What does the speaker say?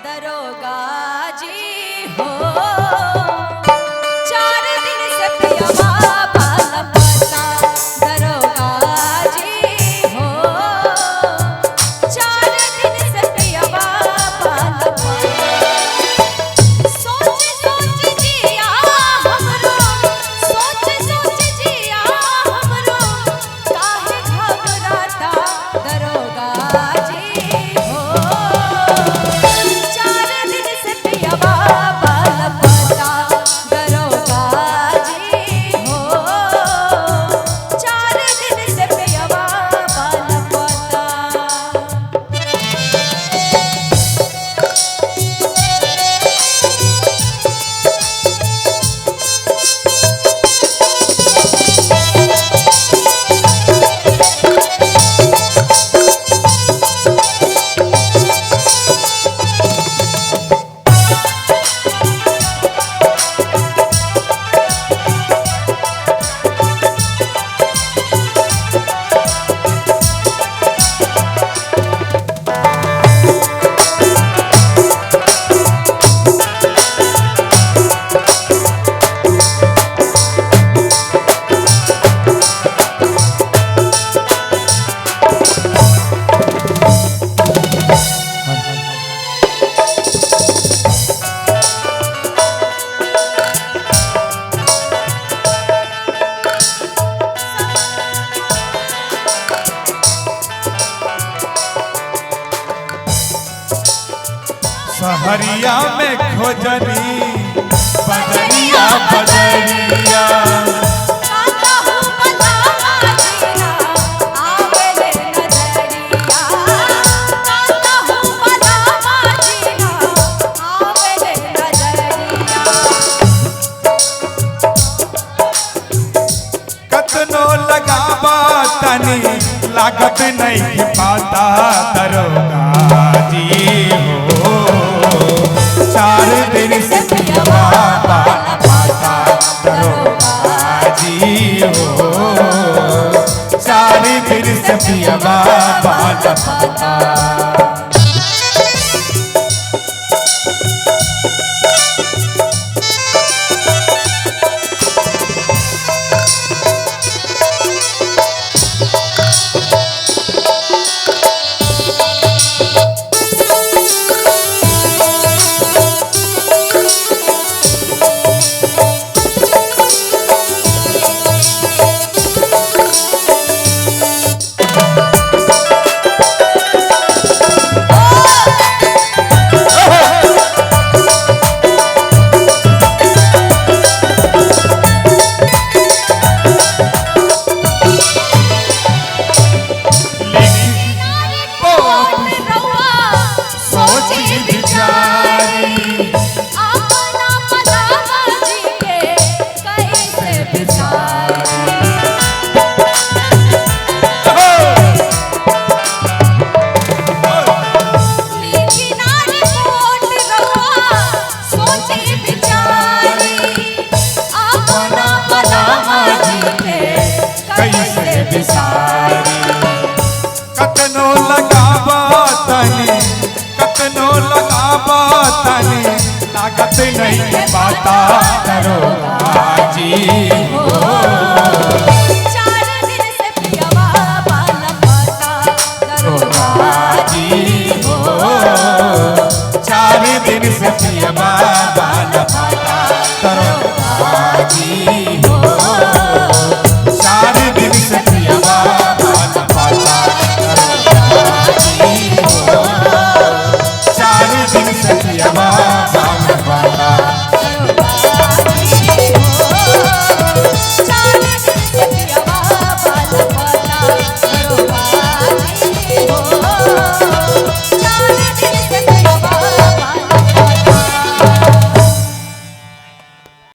दरोगा जी हो, 4 दिन से पियवा बाल पता। दरोगा जी हो, 4 दिन से पियवा बाल पता। सोच सोच जिया हमरो, सोच सोच जिया हमरो, काहे घबराता। दरोगा जी हो, 4 दिन से पियवा बाल पता। दरोगा जी हो, 4 दिन से पियवा बाल पता। सहरिया में खोजनी बदरिया बदरिया, काता हूँ बदामा जीना आवेले नजरिया। काता हूँ बदामा जीना आवेले नजरिया। कतनो लगावा तनी लागत नहीं पाता। दरोगा जी हो, 4 दिन से पियवा बाल पता। दरोगा जी हो, 4 दिन से पियवा बाल पता। कतनो लगावा तनी, कतनो लगावा तनी लागत नहीं पाता। दरोगा जी हो, 4 दिन से पियवा बाल पता। दरोगा जी हो, 4 दिन से पियवा